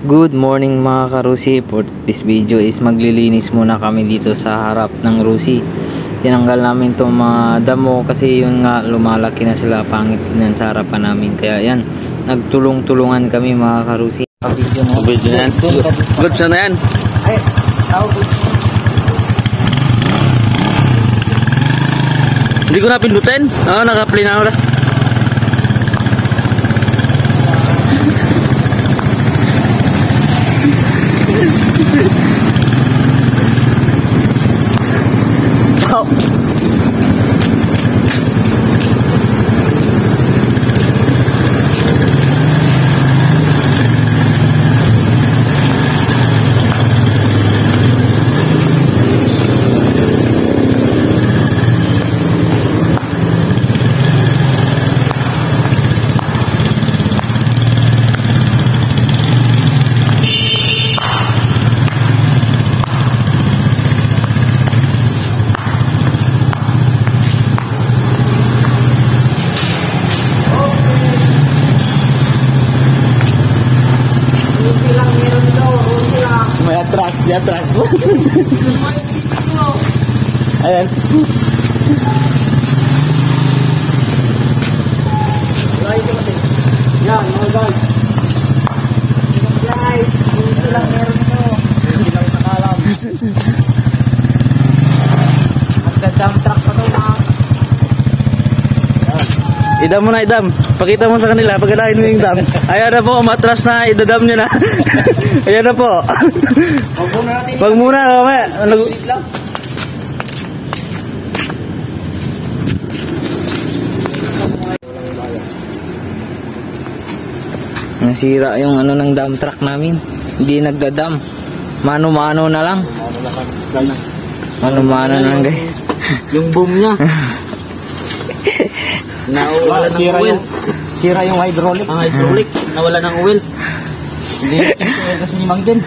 Good morning mga karusi. For this video is maglilinis muna kami dito sa harap ng rusi. Tinanggal namin itong mga damo kasi yun nga lumalaki na sila, pangit din sa harapan namin. Kaya yan, nagtulong-tulungan kami mga karusi. Video na yan. Good sana yan. Ay, tao good. Hindi ko na pindutin. Naka-play na ako na. May atras, di atras. Ayan. Yan, mga guys. Guys, gusto lang meron ito. Hindi lang nakalam. Magda-dump truck pa ito mga. Idam mo na, idam. Pakita mo sa kanila, pagkalain mo yung dam. Ayan na po, matras na, idadam nyo na. Ayan na po. Wag muna, mamaya. Nasira yung ano ng dump truck namin. Hindi nagdadam. Mano-mano na lang. Mano-mano na lang guys. Yung boom niya. Nawala ng oil. Sira yung hydraulic. Ang hydraulic, nawala ng oil. Hindi, kasi ni Mang din.